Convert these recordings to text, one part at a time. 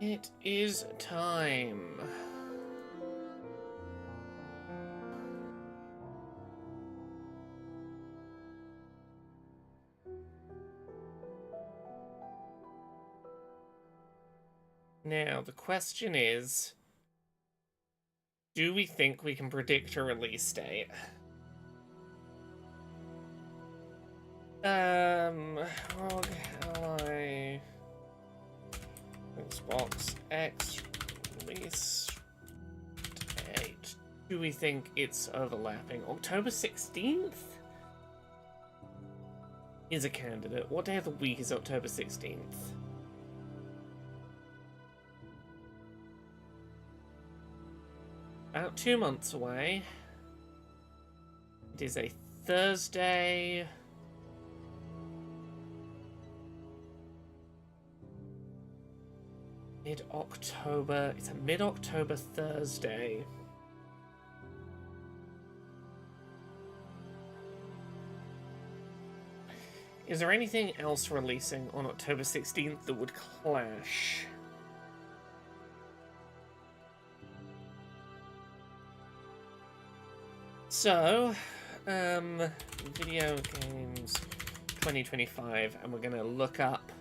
It is time. Now, the question is, do we think we can predict a release date? ROG Ally Xbox X release date. Do we think it's overlapping? October 16th is a candidate. What day of the week is October 16th? About 2 months away. It is a Thursday. Mid-October. It's a mid-October Thursday. Is there anything else releasing on October 16th that would clash? So, video games 2025, and we're gonna look up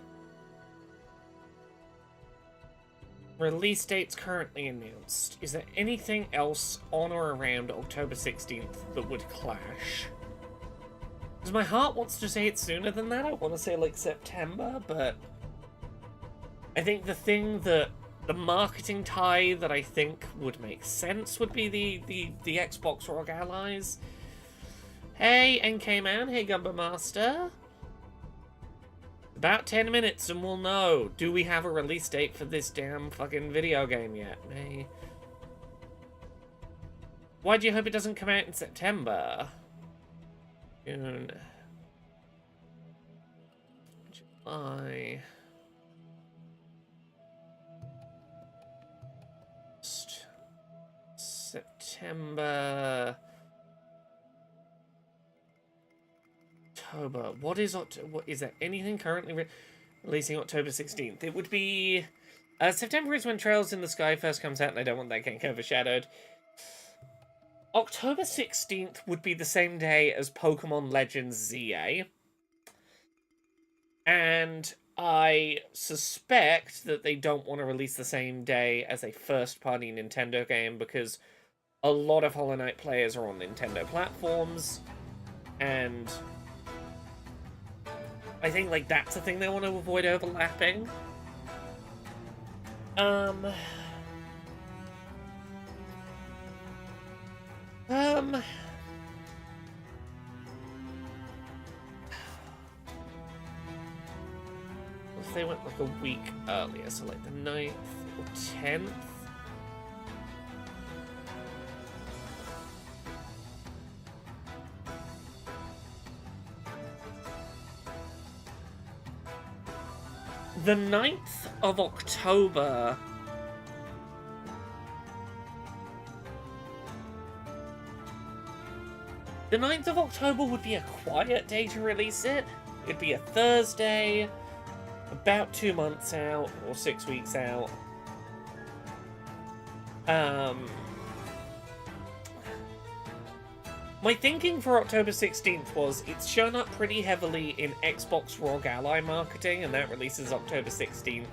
release dates currently announced. Is there anything else on or around October 16th that would clash? Because my heart wants to say it's sooner than that. I want to say like September, but I think the thing that the marketing tie that I think would make sense would be the Xbox ROG Allies. Hey, NK Man. Hey, Gumbo Master. About 10 minutes and we'll know. Do we have a release date for this damn fucking video game yet? May. Why do you hope it doesn't come out in September? June. July. September. October. What is October? What is there anything currently releasing October 16th? It would be September is when Trails in the Sky first comes out, and I don't want that getting overshadowed. October 16th would be the same day as Pokemon Legends ZA, and I suspect that they don't want to release the same day as a first-party Nintendo game because a lot of Hollow Knight players are on Nintendo platforms, and I think, like, that's a thing they want to avoid overlapping. If they went, like, a week earlier, so, like, the 9th or 10th? The 9th of October. The 9th of October would be a quiet day to release it. It'd be a Thursday, about 2 months out, or 6 weeks out. My thinking for October 16th was it's shown up pretty heavily in Xbox ROG Ally marketing, and that releases October 16th.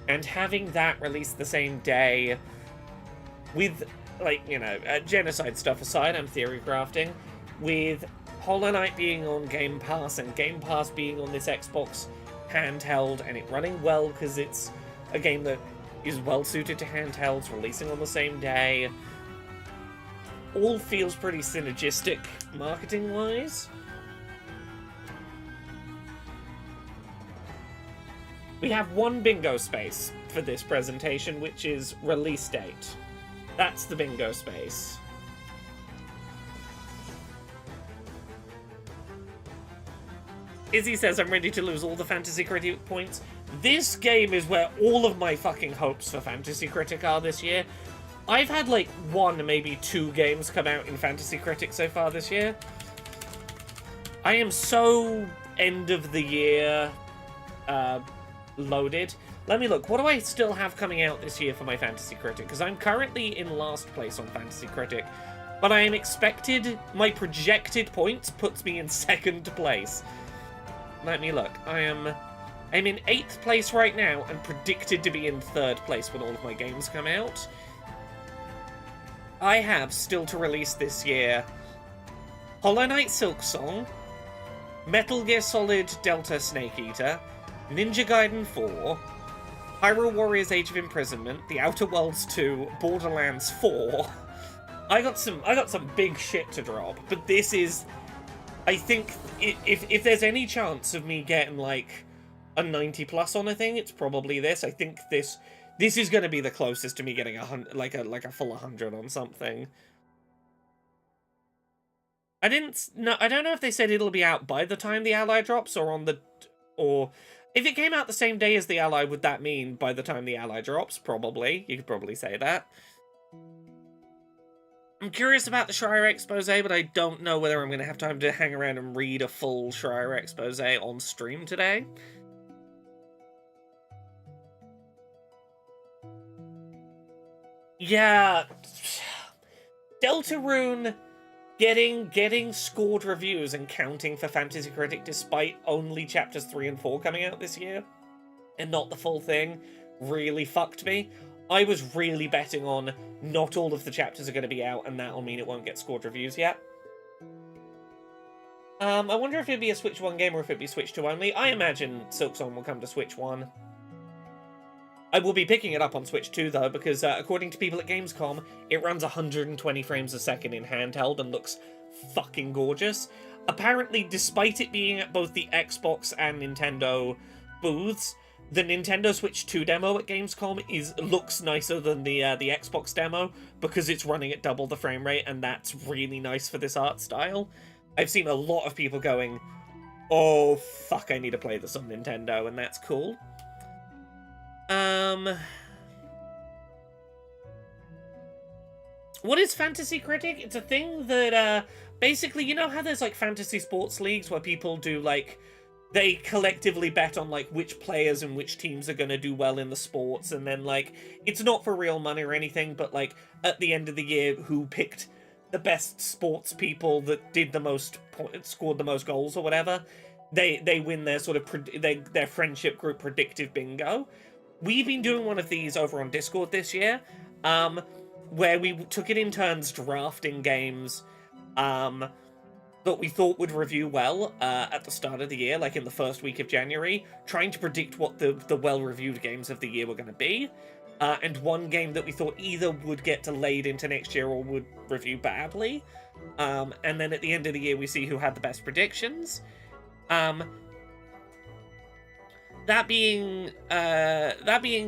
And having that release the same day with, like, you know, genocide stuff aside, I'm theory crafting, with Hollow Knight being on Game Pass and Game Pass being on this Xbox handheld and it running well because it's a game that is well suited to handhelds, releasing on the same day. All feels pretty synergistic marketing-wise. We have one bingo space for this presentation, which is release date. That's the bingo space. Izzy says, I'm ready to lose all the Fantasy Critic points. This game is where all of my fucking hopes for Fantasy Critic are this year. I've had, like, 1, maybe 2 games come out in Fantasy Critic so far this year. I am so end of the year, loaded. Let me look. What do I still have coming out this year for my Fantasy Critic? Because I'm currently in last place on Fantasy Critic, but I am expected... My projected points puts me in second place. Let me look. I'm in 8th place right now and predicted to be in 3rd place when all of my games come out. I have still to release this year Hollow Knight Silksong, Metal Gear Solid Delta Snake Eater, Ninja Gaiden 4, Hyrule Warriors Age of Imprisonment, The Outer Worlds 2, Borderlands 4. I got some big shit to drop, but this is... I think if there's any chance of me getting, like, a 90 plus on a thing, it's probably this. I think this is going to be the closest to me getting a full 100 on something. I don't know if they said it'll be out by the time the Ally drops, or if it came out the same day as the Ally, would that mean by the time the Ally drops? Probably. You could probably say that. I'm curious about the Schreier expose, but I don't know whether I'm going to have time to hang around and read a full Schreier expose on stream today. Yeah. Deltarune getting scored reviews and counting for Fantasy Critic despite only chapters 3 and 4 coming out this year, and not the full thing, really fucked me. I was really betting on not all of the chapters are going to be out, and that'll mean it won't get scored reviews yet. I wonder if it'd be a Switch 1 game or if it'd be Switch 2 only. I imagine Silksong will come to Switch 1. I will be picking it up on Switch 2, though, because according to people at Gamescom, it runs 120 frames a second in handheld and looks fucking gorgeous. Apparently, despite it being at both the Xbox and Nintendo booths, the Nintendo Switch 2 demo at Gamescom looks nicer than the Xbox demo because it's running at double the frame rate, and that's really nice for this art style. I've seen a lot of people going, oh, fuck, I need to play this on Nintendo, and that's cool. What is Fantasy Critic? It's a thing that, basically, you know how there's, like, fantasy sports leagues where people do, like, they collectively bet on, like, which players and which teams are going to do well in the sports, and then, like, it's not for real money or anything, but, like, at the end of the year, who picked the best sports people that did the most scored the most goals or whatever, they win their sort of their friendship group predictive bingo. We've been doing one of these over on Discord this year, where we took it in turns drafting games that we thought would review well at the start of the year, like in the first week of January, trying to predict what the well-reviewed games of the year were going to be. And one game that we thought either would get delayed into next year or would review badly. And then at the end of the year, we see who had the best predictions. That being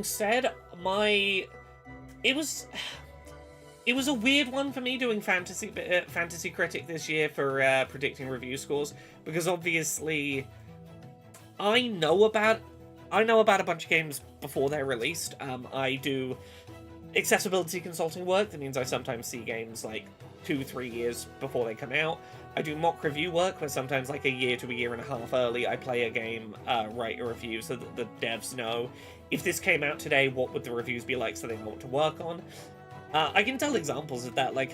said, it was a weird one for me doing Fantasy Critic this year for predicting review scores, because obviously I know about a bunch of games before they're released. I do accessibility consulting work. That means I sometimes see games like 2-3 years before they come out. I do mock review work, where sometimes like a year to a year and a half early, I play a game, write a review so that the devs know, if this came out today, what would the reviews be like so they know what to work on. I can tell examples of that, like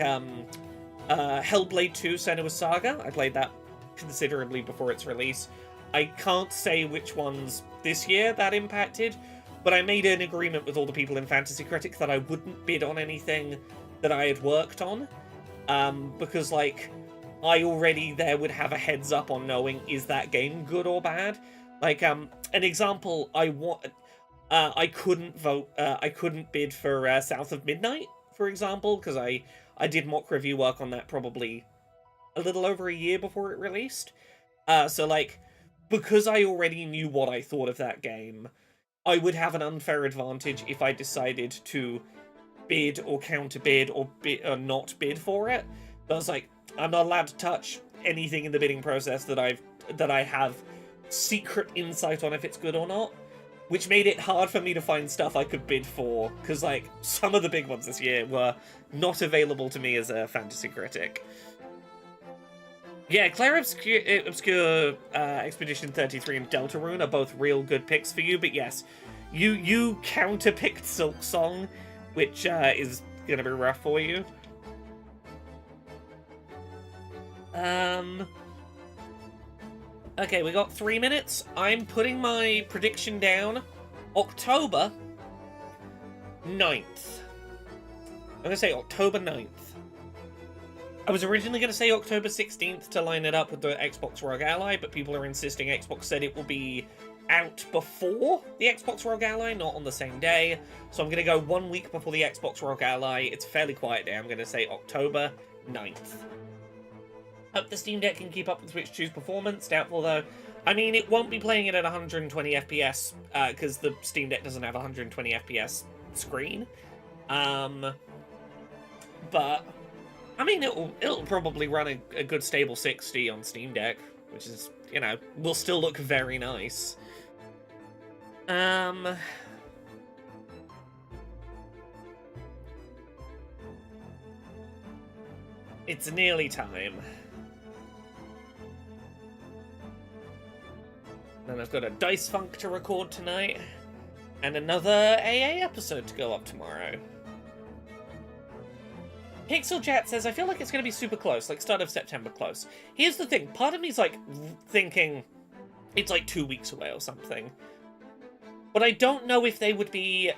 Hellblade 2 Senua's Saga. I played that considerably before its release. I can't say which ones this year that impacted, but I made an agreement with all the people in Fantasy Critic that I wouldn't bid on anything that I had worked on, because, like, I already there would have a heads up on knowing, is that game good or bad? Like, an example, I couldn't bid for South of Midnight, for example, because I did mock review work on that probably a little over a year before it released. So, like, because I already knew what I thought of that game, I would have an unfair advantage if I decided to bid or counter-bid or not bid for it. But I was like, I'm not allowed to touch anything in the bidding process that I have secret insight on if it's good or not, which made it hard for me to find stuff I could bid for, because, like, some of the big ones this year were not available to me as a Fantasy Critic. Yeah, Claire Obscure Expedition 33 and Deltarune are both real good picks for you, but yes, you counter-picked Silksong, which is gonna be rough for you. Okay, we got 3 minutes. I'm putting my prediction down. October 9th. I'm gonna say October 9th. I was originally going to say October 16th to line it up with the Xbox ROG Ally, but people are insisting Xbox said it will be out before the Xbox ROG Ally, not on the same day. So I'm going to go 1 week before the Xbox ROG Ally. It's a fairly quiet day. I'm going to say October 9th. Hope the Steam Deck can keep up with Switch 2's performance. Doubtful, though. I mean, it won't be playing it at 120 FPS, because the Steam Deck doesn't have a 120 FPS screen. But I mean, it'll probably run a good stable 60 on Steam Deck, which is, you know, will still look very nice. It's nearly time. Then I've got a Dice Funk to record tonight, and another AA episode to go up tomorrow. Pixel Chat says, I feel like it's going to be super close, like start of September close. Here's the thing, part of me's like thinking it's like 2 weeks away or something. But I don't know if they would be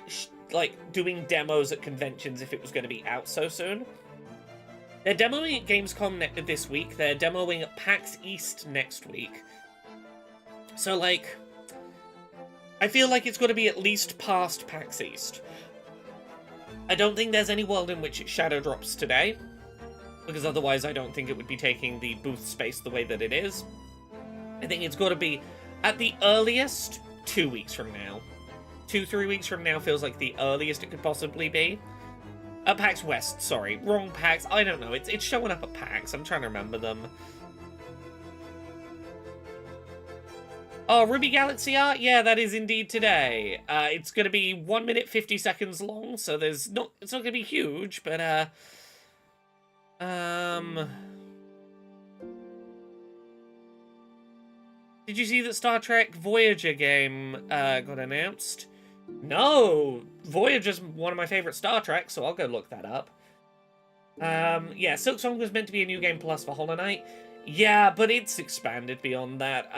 like doing demos at conventions if it was going to be out so soon. They're demoing at Gamescom this week, they're demoing at PAX East next week. So like, I feel like it's got to be at least past PAX East. I don't think there's any world in which it shadow drops today, because otherwise I don't think it would be taking the booth space the way that it is. I think it's got to be, at the earliest, 2 weeks from now. 2-3 weeks from now feels like the earliest it could possibly be. At PAX West, sorry. Wrong PAX. I don't know. It's showing up at PAX. I'm trying to remember them. Oh, Ruby Galaxy art? Yeah, that is indeed today. It's going to be 1 minute 50 seconds long, so it's not going to be huge, but did you see that Star Trek Voyager game got announced? No! Voyager's one of my favorite Star Treks, so I'll go look that up. Yeah, Silksong was meant to be a New Game Plus for Hollow Knight. Yeah, but it's expanded beyond that.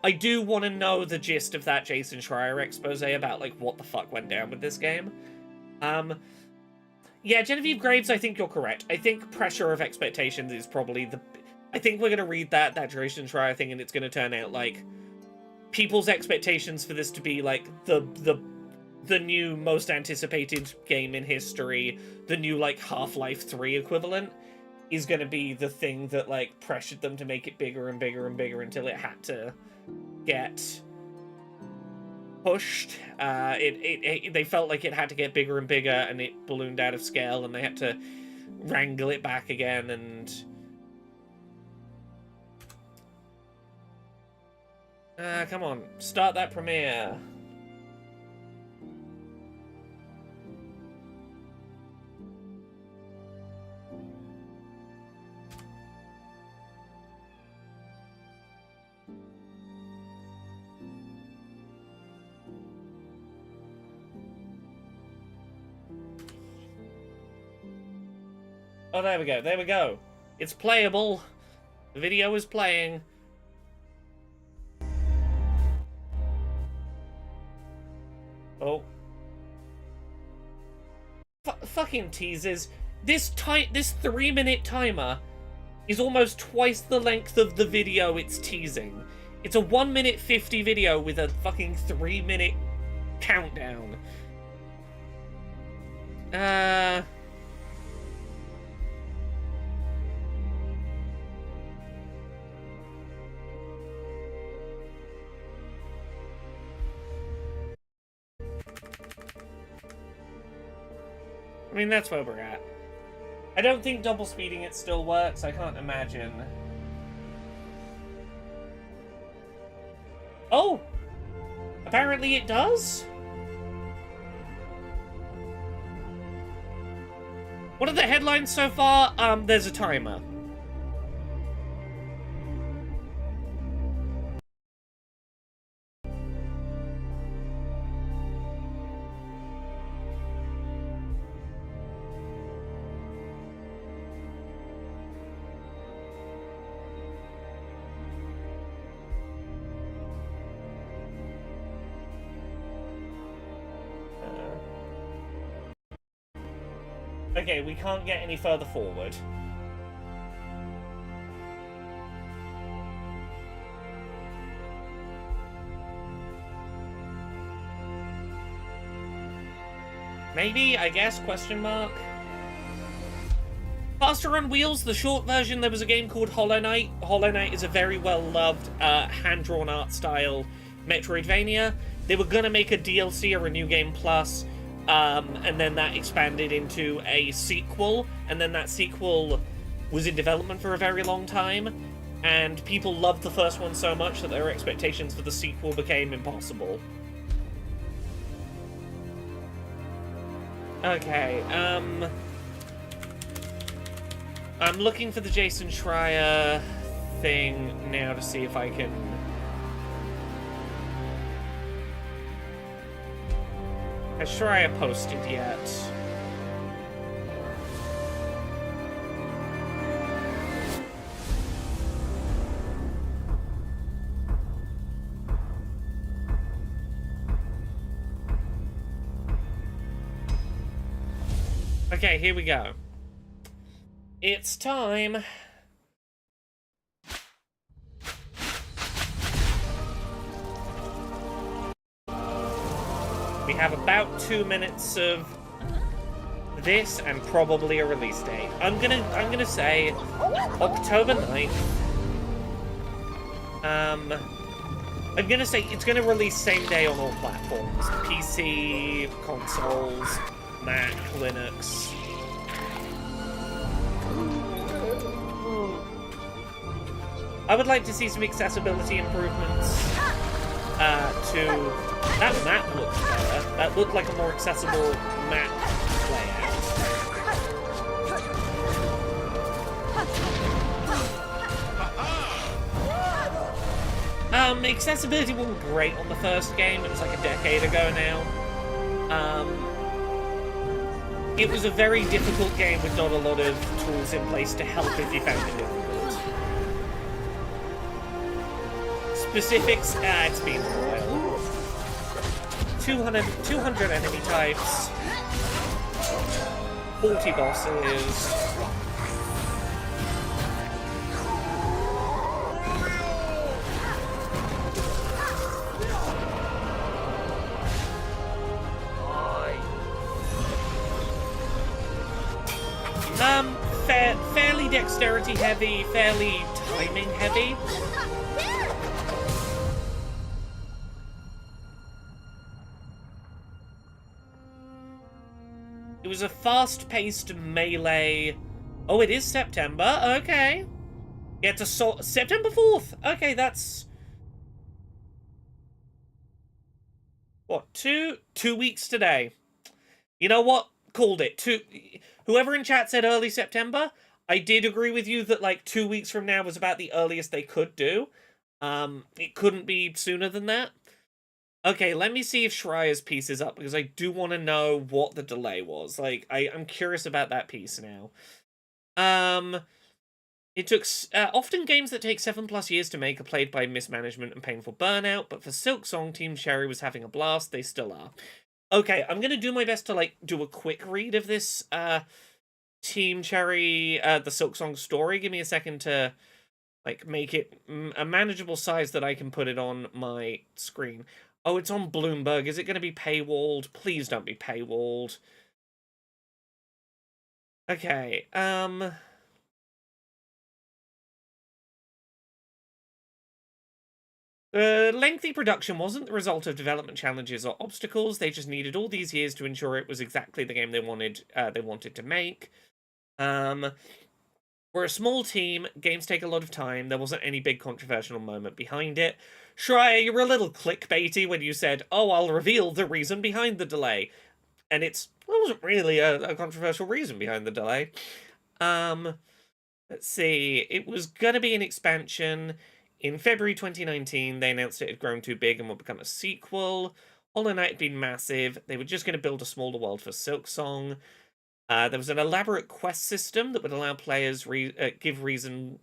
I do want to know the gist of that Jason Schreier expose about, like, what the fuck went down with this game. Yeah, Genevieve Graves, I think you're correct. I think pressure of expectations is probably the... I think we're going to read that Jason Schreier thing, and it's going to turn out, like, people's expectations for this to be, like, the new most anticipated game in history, the new, like, Half-Life 3 equivalent, is going to be the thing that, like, pressured them to make it bigger and bigger and bigger until it had to get pushed. They felt like it had to get bigger and bigger, and it ballooned out of scale, and they had to wrangle it back again, and... come on, start that premiere. Oh, there we go, there we go. It's playable. The video is playing. Oh. Fucking teasers. This 3-minute timer is almost twice the length of the video it's teasing. It's a 1 minute 50 video with a fucking 3-minute countdown. I mean, that's where we're at. I don't think double speeding it still works. I can't imagine. Oh! Apparently it does? What are the headlines so far? There's a timer. Okay, we can't get any further forward. Maybe, I guess, question mark. Faster on Wheels, the short version, there was a game called Hollow Knight. Hollow Knight is a very well-loved, hand-drawn art style Metroidvania. They were gonna make a DLC or a New Game Plus, and then that expanded into a sequel, and then that sequel was in development for a very long time, and people loved the first one so much that their expectations for the sequel became impossible. Okay, I'm looking for the Jason Schreier thing now to see if I can... Has Schreier posted yet? Okay, here we go. It's time. We have about 2 minutes of this and probably a release date. I'm gonna say October 9th. I'm gonna say it's gonna release same day on all platforms. PC, consoles, Mac, Linux. I would like to see some accessibility improvements to... That map looks better. That looked like a more accessible map layout. Accessibility wasn't great on the first game. It was like a decade ago now. It was a very difficult game with not a lot of tools in place to help if you found it difficult. Specifics, it's been a while. 200 enemy types. 40 bosses. Fairly dexterity heavy, fairly timing heavy. It was a fast-paced melee. Oh, it is September. Okay. Yeah, it's a September 4th. Okay, that's... What, 2 weeks today. You know what? Called it. Whoever in chat said early September, I did agree with you that, like, 2 weeks from now was about the earliest they could do. It couldn't be sooner than that. Okay, let me see if Schreier's piece is up, because I do want to know what the delay was. Like, I'm curious about that piece now. It took... often games that take 7+ years to make are played by mismanagement and painful burnout, but for Silksong, Team Cherry was having a blast. They still are. Okay, I'm going to do my best to, like, do a quick read of this, Team Cherry, the Silksong story. Give me a second to, like, make it a manageable size that I can put it on my screen. Oh, it's on Bloomberg. Is it going to be paywalled? Please don't be paywalled. Okay, The lengthy production wasn't the result of development challenges or obstacles. They just needed all these years to ensure it was exactly the game they wanted to make. We're a small team. Games take a lot of time. There wasn't any big controversial moment behind it. Schreier, you were a little clickbaity when you said, "Oh, I'll reveal the reason behind the delay," and there wasn't really a controversial reason behind the delay. Let's see. It was gonna be an expansion. In February 2019, they announced it had grown too big and would become a sequel. Hollow Knight had been massive. They were just going to build a smaller world for Silksong. There was an elaborate quest system that would allow players give reasons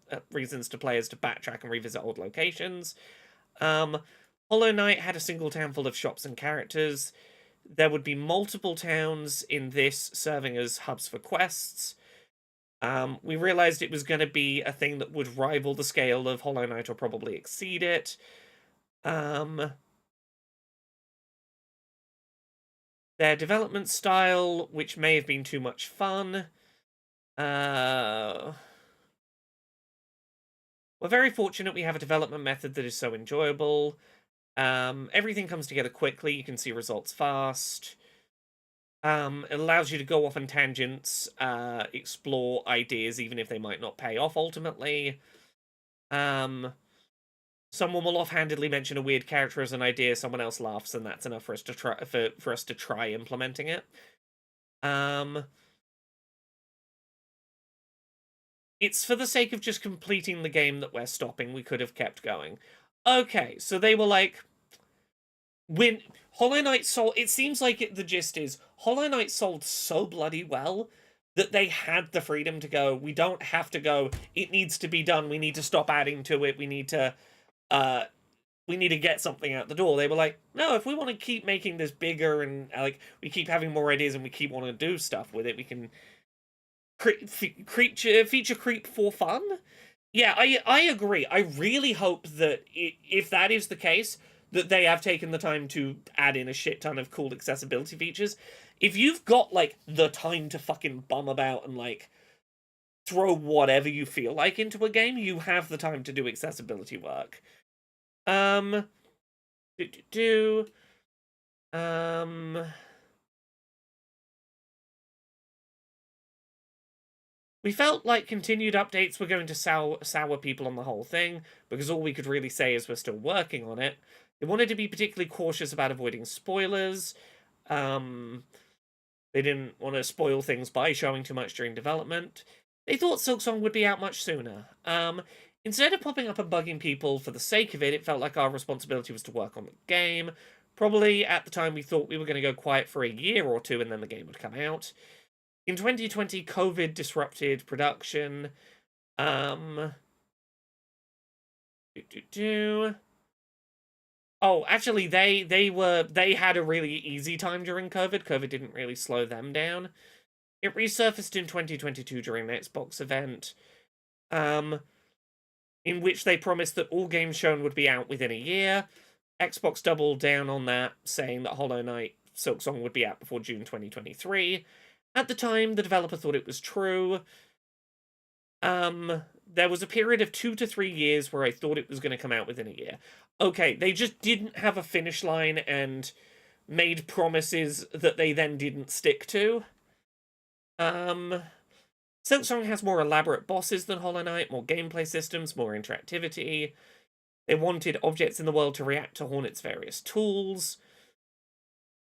to players to backtrack and revisit old locations. Hollow Knight had a single town full of shops and characters. there would be multiple towns in this serving as hubs for quests. We realized it was going to be a thing that would rival the scale of Hollow Knight or probably exceed it. Their development style, which may have been too much fun. We're very fortunate we have a development method that is so enjoyable. Everything comes together quickly, you can see results fast. It allows you to go off on tangents, explore ideas, even if they might not pay off ultimately. Someone will offhandedly mention a weird character as an idea, someone else laughs, and that's enough for us to try for us to try implementing it. It's for the sake of just completing the game that we're stopping. We could have kept going. Okay, so they were like, when Hollow Knight sold, it seems like the gist is Hollow Knight sold so bloody well that they had the freedom to go, we don't have to go, it needs to be done, we need to stop adding to it, we need to get something out the door. They were like, no, if we want to keep making this bigger and like we keep having more ideas and we keep wanting to do stuff with it, we can feature creep for fun. Yeah, I agree. I really hope that if that is the case, that they have taken the time to add in a shit ton of cool accessibility features. If you've got like the time to fucking bum about and like throw whatever you feel like into a game, you have the time to do accessibility work. We felt like continued updates were going to sour people on the whole thing, because all we could really say is we're still working on it. They wanted to be particularly cautious about avoiding spoilers. They didn't want to spoil things by showing too much during development. They thought Silksong would be out much sooner. Instead of popping up and bugging people for the sake of it, it felt like our responsibility was to work on the game. Probably at the time we thought we were going to go quiet for a year or two and then the game would come out. In 2020, COVID disrupted production. Oh, actually, they had a really easy time during COVID. COVID didn't really slow them down. It resurfaced in 2022 during the Xbox event, in which they promised that all games shown would be out within a year. Xbox doubled down on that, saying that Hollow Knight Silksong would be out before June 2023. At the time, the developer thought it was true. There was a period of 2 to 3 years where I thought it was going to come out within a year. Okay, they just didn't have a finish line and made promises that they then didn't stick to. Silksong has more elaborate bosses than Hollow Knight, more gameplay systems, more interactivity. They wanted objects in the world to react to Hornet's various tools.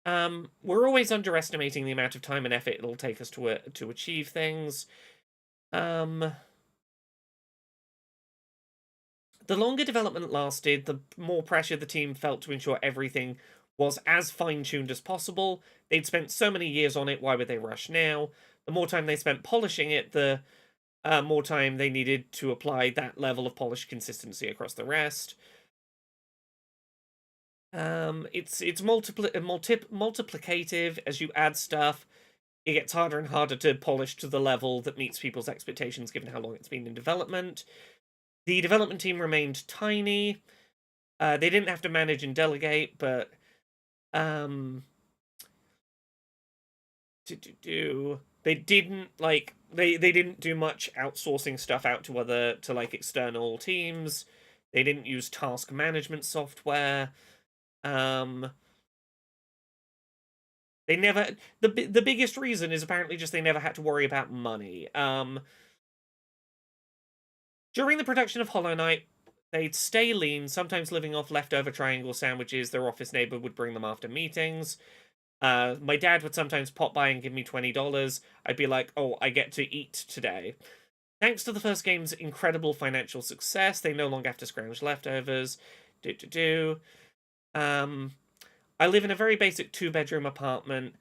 We're always underestimating the amount of time and effort it'll take us to achieve things. The longer development lasted, the more pressure the team felt to ensure everything was as fine-tuned as possible. They'd spent so many years on it, why would they rush now? The more time they spent polishing it, the more time they needed to apply that level of polish consistency across the rest. It's multiplicative. As you add stuff, it gets harder and harder to polish to the level that meets people's expectations given how long it's been in development. The development team remained tiny. They didn't have to manage and delegate, but they didn't like they didn't do much outsourcing stuff out to like external teams. They didn't use task management software. They never the biggest reason is apparently just they never had to worry about money. During the production of Hollow Knight, they'd stay lean, sometimes living off leftover triangle sandwiches their office neighbor would bring them after meetings. My dad would sometimes pop by and give me $20. I'd be like, oh, I get to eat today. Thanks to the first game's incredible financial success, they no longer have to scrounge leftovers. I live in a very basic 2-bedroom apartment.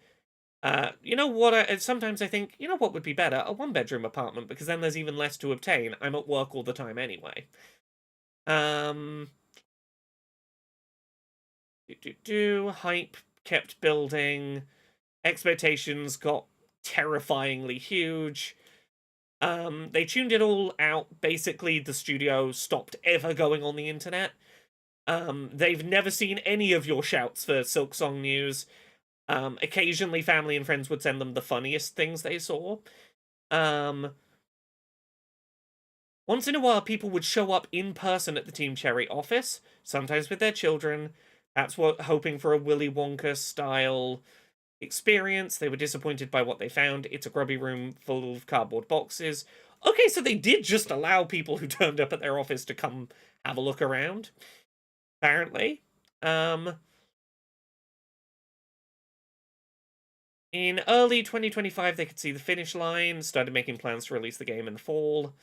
You know what? Sometimes I think, you know what would be better? A 1-bedroom apartment, because then there's even less to obtain. I'm at work all the time anyway. Hype kept building. Expectations got terrifyingly huge. They tuned it all out. Basically, the studio stopped ever going on the internet. They've never seen any of your shouts for Silksong news. Occasionally, family and friends would send them the funniest things they saw. Once in a while, people would show up in person at the Team Cherry office, sometimes with their children. That's what, hoping for a Willy Wonka-style experience. They were disappointed by what they found. It's a grubby room full of cardboard boxes. Okay, so they did just allow people who turned up at their office to come have a look around, apparently. In early 2025, they could see the finish line, started making plans to release the game in the fall.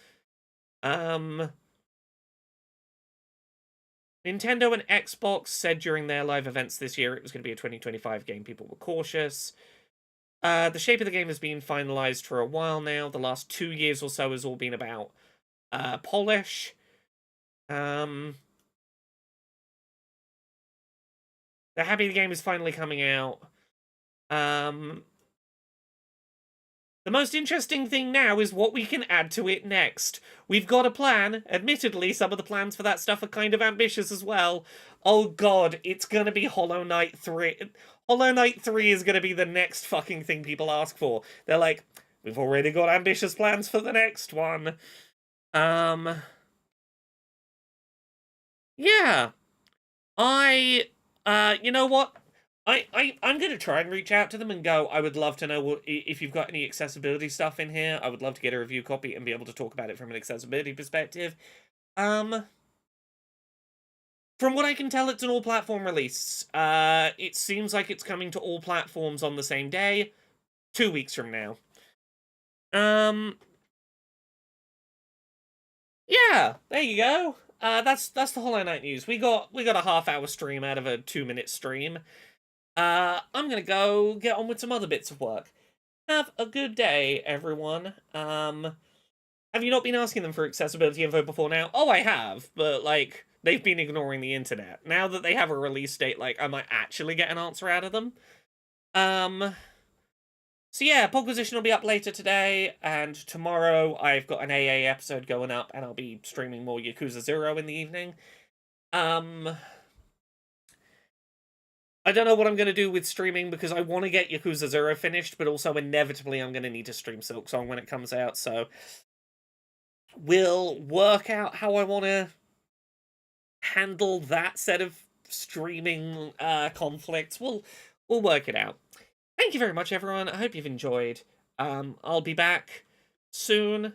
Nintendo and Xbox said during their live events this year it was going to be a 2025 game. People were cautious. The shape of the game has been finalized for a while now. The last 2 years or so has all been about polish. They're happy the game is finally coming out. The most interesting thing now is what we can add to it next. We've got a plan. Admittedly, some of the plans for that stuff are kind of ambitious as well. Oh god, it's gonna be Hollow Knight 3. Hollow Knight 3 is gonna be the next fucking thing people ask for. They're like, we've already got ambitious plans for the next one. Yeah. You know what? I'm going to try and reach out to them and go, I would love to know if you've got any accessibility stuff in here. I would love to get a review copy and be able to talk about it from an accessibility perspective. From what I can tell, it's an all-platform release. It seems like it's coming to all platforms on the same day, 2 weeks from now. Yeah, there you go. That's the Hollow Knight news. We got a half-hour stream out of a 2-minute stream. I'm gonna go get on with some other bits of work. Have a good day, everyone. Have you not been asking them for accessibility info before now? Oh, I have, but, like, they've been ignoring the internet. Now that they have a release date, like, I might actually get an answer out of them. So yeah, Pogposition will be up later today, and tomorrow I've got an AA episode going up, and I'll be streaming more Yakuza 0 in the evening. I don't know what I'm going to do with streaming, because I want to get Yakuza 0 finished, but also inevitably I'm going to need to stream Silksong when it comes out, so we'll work out how I want to handle that set of streaming conflicts. We'll work it out. Thank you very much, everyone. I hope you've enjoyed. I'll be back soon.